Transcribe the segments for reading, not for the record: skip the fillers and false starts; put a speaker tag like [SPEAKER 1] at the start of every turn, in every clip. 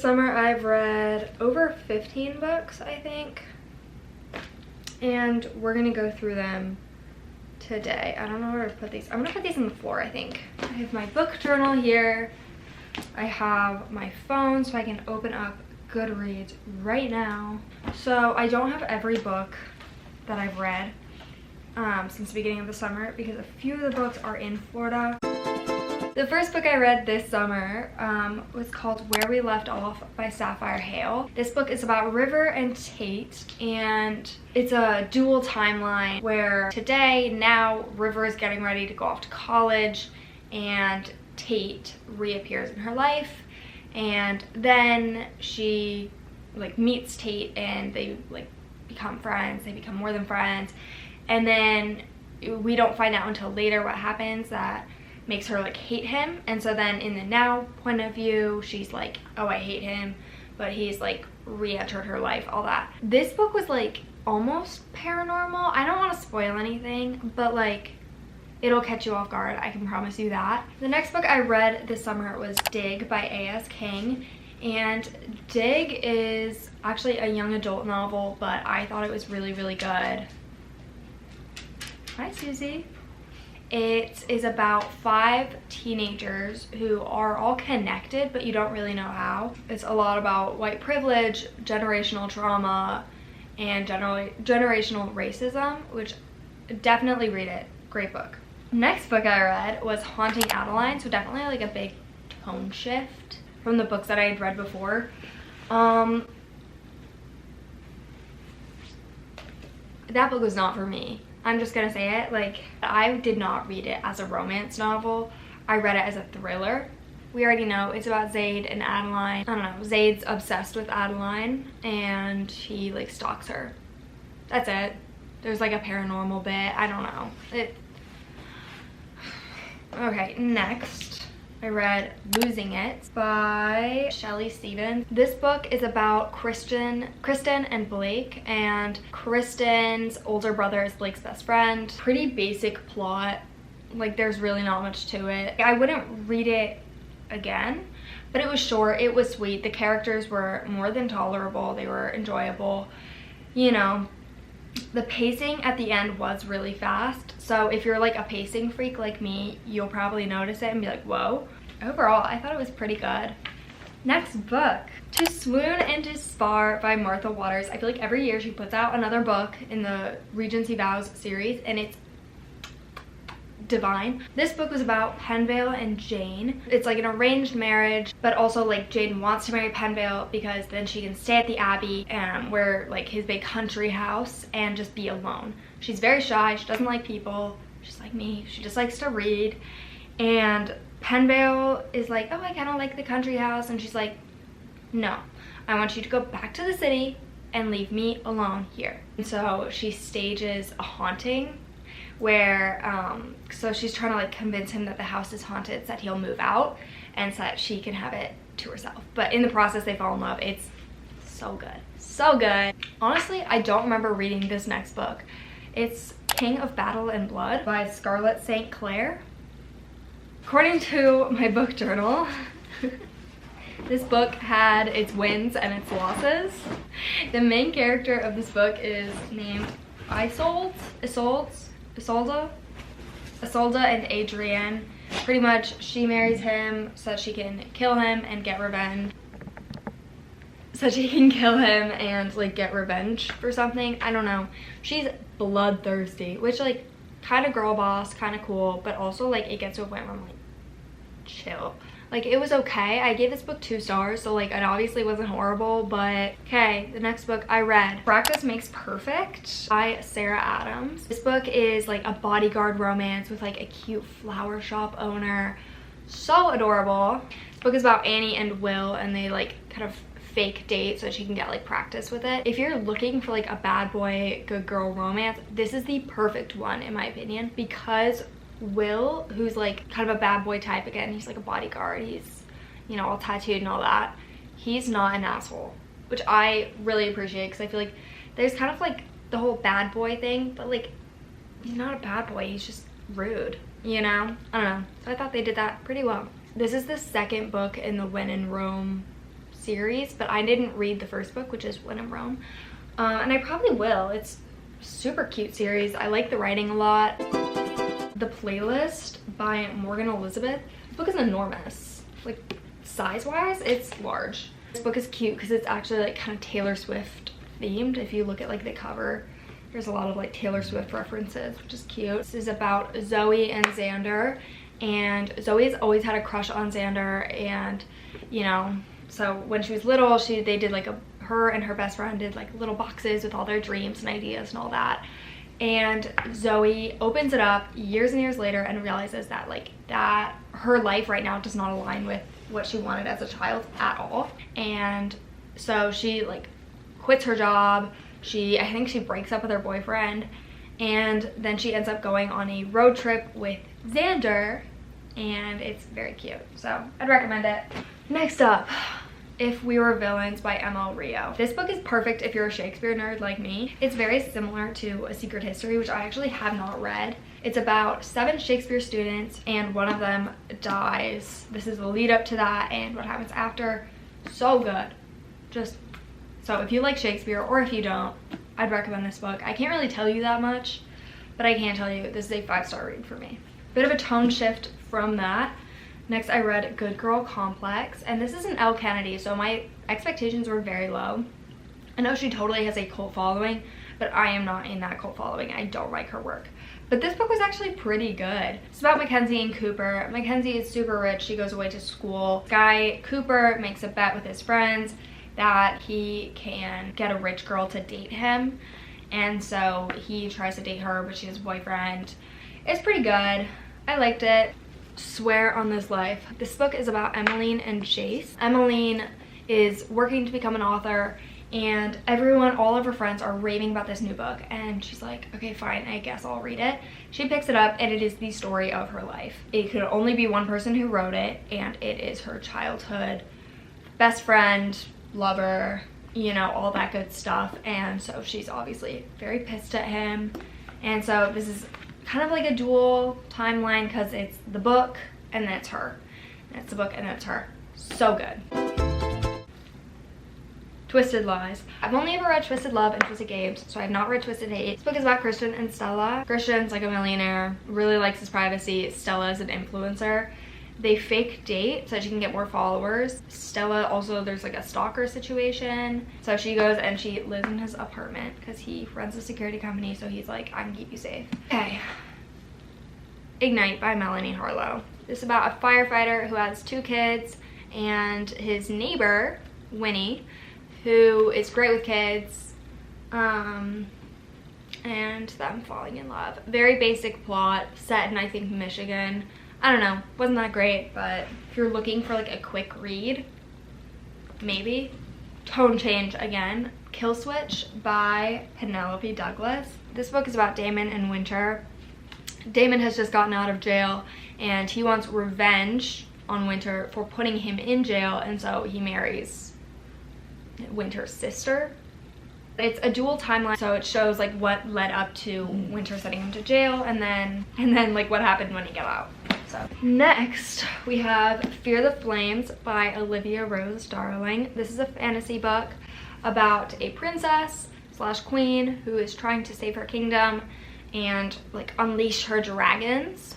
[SPEAKER 1] summer I've read over 15 books, I think. And we're gonna go through them today. I don't know where to put these. I'm gonna put these on the floor, I think. I have my book journal here. I have my phone so I can open up Goodreads right now. So I don't have every book that I've read since the beginning of the summer because a few of the books are in Florida. The first book I read this summer was called Where We Left Off by Sapphire Hale. This book is about River and Tate, and it's a dual timeline where now River is getting ready to go off to college and Tate reappears in her life, and then she like meets Tate and they like become friends. They become more than friends, and then we don't find out until later what happens that makes her like hate him. And so then in the now point of view, she's like, oh, I hate him, but he's like re-entered her life, all that. This book was like almost paranormal. I don't want to spoil anything, but like it'll catch you off guard, I can promise you that. The next book I read this summer was Dig by A.S. King, and Dig is actually a young adult novel, but I thought it was really, really good. Hi, Susie. It is about 5 teenagers who are all connected, but you don't really know how. It's a lot about white privilege, generational trauma, and generational racism, which definitely read it. Great book. Next book I read was Haunting Adeline, so definitely like a big tone shift from the books that I had read before. That book was not for me. I'm just gonna say it, like, I did not read it as a romance novel. I read it as a thriller. We already know it's about Zaid and Adeline. I don't know, Zaid's obsessed with Adeline and he like stalks her. That's it. There's like a paranormal bit, I don't know. Okay, next I read Losing It by Shelley Stevens. This book is about Kristen and Blake, and Kristen's older brother is Blake's best friend. Pretty basic plot, like there's really not much to it. I wouldn't read it again, but it was short, it was sweet. The characters were more than tolerable, they were enjoyable. You know, the pacing at the end was really fast, so if you're like a pacing freak like me, you'll probably notice it and be like, whoa. Overall, I thought it was pretty good. Next book, To Swoon and to Spar by Martha Waters. I feel like every year she puts out another book in the Regency Vows series, and it's divine. This book was about Penvale and Jane. It's like an arranged marriage, but also like Jane wants to marry Penvale because then she can stay at the Abbey, where like his big country house, and just be alone. She's very shy, she doesn't like people, she's like me, she just likes to read. And Penvale is like, oh, I kind of like the country house, and she's like, no, I want you to go back to the city and leave me alone here. And so she stages a haunting where so she's trying to like convince him that the house is haunted so that he'll move out and so that she can have it to herself. But in the process they fall in love. It's so good, so good. Honestly, I don't remember reading this next book. It's King of Battle and Blood by Scarlett St. Clair. According to my book journal, this book had its wins and its losses. The main character of this book is named Isolde and Adrienne. Pretty much she marries him so that she can kill him and get revenge. Like get revenge for something. I don't know. She's bloodthirsty, which like kind of girl boss, kind of cool, but also like it gets to a point where I'm like, chill. Like it was okay. I gave this book 2 stars, so like it obviously wasn't horrible, but okay. The next book I read, Practice Makes Perfect by Sarah Adams. This book is like a bodyguard romance with like a cute flower shop owner. So adorable. This book is about Annie and Will, and they like kind of fake date so that she can get like practice with it. If you're looking for like a bad boy good girl romance, this is the perfect one in my opinion, because Will, who's like kind of a bad boy type, again he's like a bodyguard, he's, you know, all tattooed and all that, he's not an asshole, which I really appreciate, because I feel like there's kind of like the whole bad boy thing, but like he's not a bad boy, he's just rude, you know? I don't know. So I thought they did that pretty well. This is the second book in the When in Rome series, but I didn't read the first book, which is When in Rome. And I probably will. It's a super cute series. I like the writing a lot. The Playlist by Morgan Elizabeth. This book is enormous. Like, size-wise, it's large. This book is cute because it's actually like kind of Taylor Swift themed. If you look at like the cover, there's a lot of like Taylor Swift references, which is cute. This is about Zoe and Xander, and Zoe has always had a crush on Xander, and you know, so when she was little, they did like her and her best friend did like little boxes with all their dreams and ideas and all that. And Zoe opens it up years and years later and realizes that her life right now does not align with what she wanted as a child at all. And so she like quits her job. I think she breaks up with her boyfriend, and then she ends up going on a road trip with Xander, and it's very cute. So I'd recommend it. Next up, If We Were Villains by M.L. Rio. This book is perfect if you're a Shakespeare nerd like me. It's very similar to A Secret History, which I actually have not read. It's about 7 Shakespeare students, and one of them dies. This is the lead up to that and what happens after. So good. So if you like Shakespeare, or if you don't, I'd recommend this book. I can't really tell you that much, but I can tell you this is a 5-star read for me. Bit of a tone shift from that. Next, I read Good Girl Complex, and this is an Elle Kennedy, so my expectations were very low. I know she totally has a cult following, but I am not in that cult following. I don't like her work. But this book was actually pretty good. It's about Mackenzie and Cooper. Mackenzie is super rich. She goes away to school. Guy Cooper makes a bet with his friends that he can get a rich girl to date him. And so he tries to date her, but she's his boyfriend. It's pretty good. I liked it. Swear on This Life. This book is about Emmeline and Chase. Emmeline is working to become an author, and all of her friends are raving about this new book, and she's like, okay, fine, I guess I'll read it. She picks it up, and it is the story of her life. It could only be one person who wrote it, and it is her childhood best friend, lover, you know, all that good stuff. And so she's obviously very pissed at him, and so this is kind of like a dual timeline because it's the book and then it's her, and it's the book and then it's her. So good. Twisted Lies. I've only ever read Twisted Love and Twisted Games, so I have not read Twisted Hate. This book is about Christian and Stella. Christian's like a millionaire, really likes his privacy. Stella is an influencer. They fake date so she can get more followers. Stella also, there's like a stalker situation, so she goes and she lives in his apartment because he runs a security company, so he's like, I can keep you safe. Okay. Ignite by Melanie Harlow. This is about a firefighter who has 2 kids and his neighbor Winnie, who is great with kids, and them falling in love. Very basic plot, set in I think Michigan. I don't know, wasn't that great, but if you're looking for like a quick read, maybe. Tone change again. Kill Switch by Penelope Douglas. This book is about Damon and Winter. Damon has just gotten out of jail, and he wants revenge on Winter for putting him in jail, and so he marries Winter's sister. It's a dual timeline, so it shows like what led up to Winter sending him to jail, and then like what happened when he got out. So next we have Fear the Flames by Olivia Rose Darling. This is a fantasy book about a princess / queen who is trying to save her kingdom and like unleash her dragons,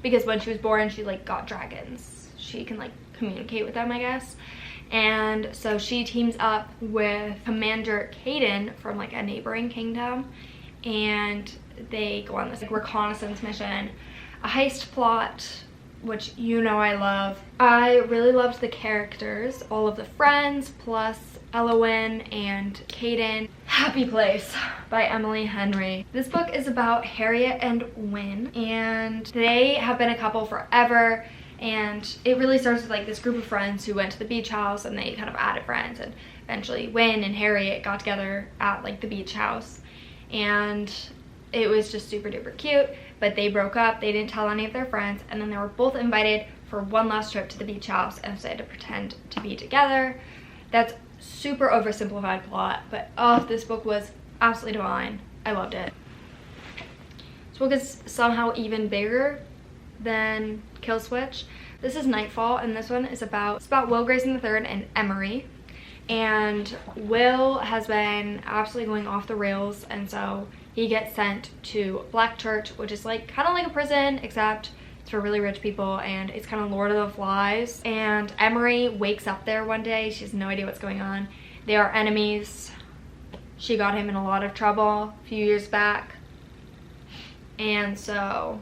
[SPEAKER 1] because when she was born she like got dragons. She can like communicate with them, I guess. And so she teams up with Commander Caden from like a neighboring kingdom, and they go on this like reconnaissance mission, a heist plot, which you know I love. I really loved the characters, all of the friends, plus Elowen and Caden. Happy Place by Emily Henry. This book is about Harriet and Wynne, and they have been a couple forever. And it really starts with like this group of friends who went to the beach house, and they kind of added friends, and eventually Wynne and Harriet got together at like the beach house, and it was just super duper cute. But they broke up, they didn't tell any of their friends, and then they were both invited for one last trip to the beach house and decided to pretend to be together. That's super oversimplified plot, but oh, this book was absolutely divine. I loved it. This book is somehow even bigger than Kill Switch. This is Nightfall, and this one is about Will Grayson III and Emery. and Will has been absolutely going off the rails, and so he gets sent to Black Church, which is like kind of like a prison, except it's for really rich people, and it's kind of Lord of the Flies. And Emery wakes up there one day. She has no idea what's going on. They are enemies. She got him in a lot of trouble a few years back, and so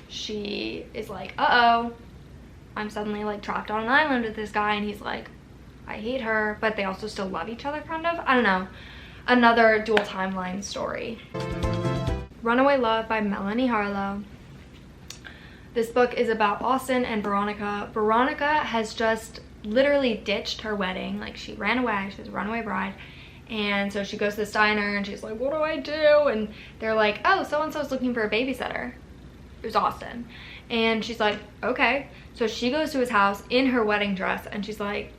[SPEAKER 1] she is like, uh-oh, I'm suddenly like trapped on an island with this guy, and he's like, I hate her, but they also still love each other, kind of. I don't know. Another dual timeline story. Runaway Love by Melanie Harlow. This book is about Austin and Veronica. Veronica has just literally ditched her wedding. Like, she ran away. She was a runaway bride. And so she goes to this diner and she's like, what do I do? And they're like, oh, so-and-so's looking for a babysitter. It was Austin. And she's like, okay. So she goes to his house in her wedding dress and she's like,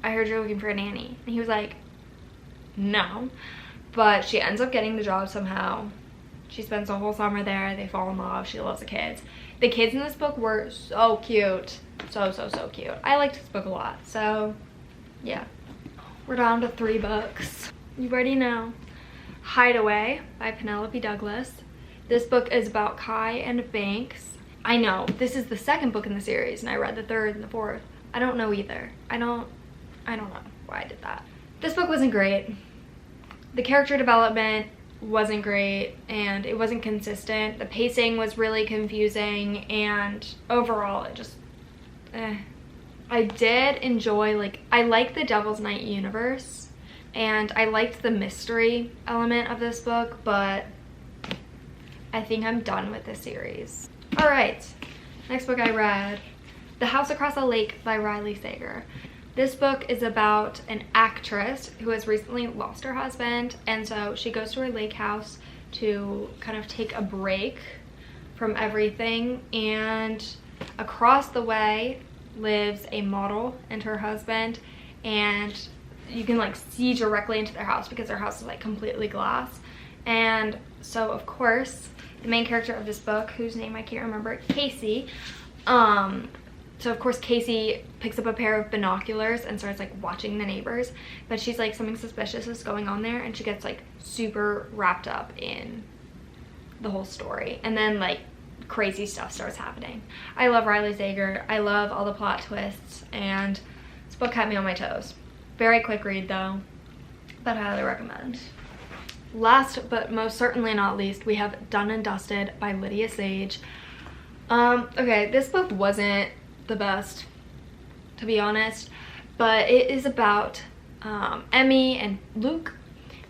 [SPEAKER 1] I heard you're looking for a nanny. And he was like, no. But she ends up getting the job somehow. She spends the whole summer there. They fall in love. She loves the kids. The kids in this book were so cute. So cute. I liked this book a lot. So, yeah. We're down to 3 books. You already know. Hideaway by Penelope Douglas. This book is about Kai and Banks. I know, this is the 2nd book in the series, and I read the 3rd and the 4th. I don't know either. I don't know why I did that. This book wasn't great. The character development wasn't great, and it wasn't consistent. The pacing was really confusing, and overall it just, I did enjoy, like, I like the Devil's Night universe, and I liked the mystery element of this book, but I think I'm done with this series. All right, next book I read, The House Across the Lake by Riley Sager. This book is about an actress who has recently lost her husband, and so she goes to her lake house to kind of take a break from everything, and across the way lives a model and her husband, and you can like see directly into their house because their house is like completely glass. And so of course the main character of this book, whose name I can't remember, Casey, so of course Casey picks up a pair of binoculars and starts like watching the neighbors, but she's like, something suspicious is going on there, and she gets like super wrapped up in the whole story, and then like crazy stuff starts happening. I love Riley Sager. I love all the plot twists, and this book kept me on my toes. Very quick read though, but I highly recommend. Last but most certainly not least, we have Done and Dusted by Lydia Sage. Okay, this book wasn't the best, to be honest, but it is about Emmy and Luke.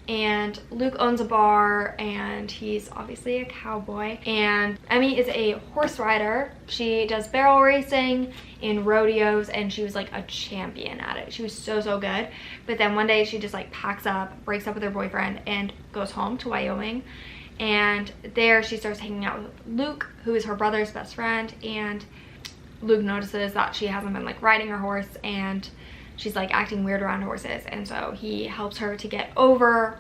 [SPEAKER 1] And Luke owns a bar, and he's obviously a cowboy, and Emmy is a horse rider. She does barrel racing in rodeos, and she was like a champion at it. She was so good. But then one day she just like packs up, breaks up with her boyfriend, and goes home to Wyoming. And there she starts hanging out with Luke, who is her brother's best friend, and Luke notices that she hasn't been like riding her horse, and she's like acting weird around horses, and so he helps her to get over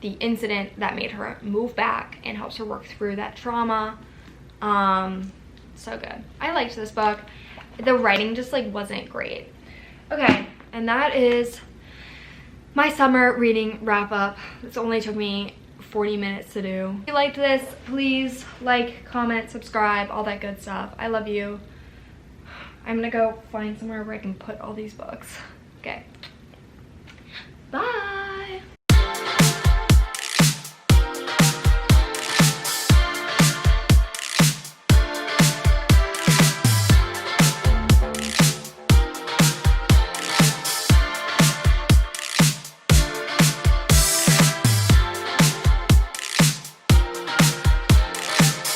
[SPEAKER 1] the incident that made her move back and helps her work through that trauma. So good. I liked this book. The writing just like wasn't great. Okay, and that is my summer reading wrap up. This only took me 40 minutes to do. If you liked this, please like, comment, subscribe, all that good stuff. I love you. I'm gonna go find somewhere where I can put all these books. Okay.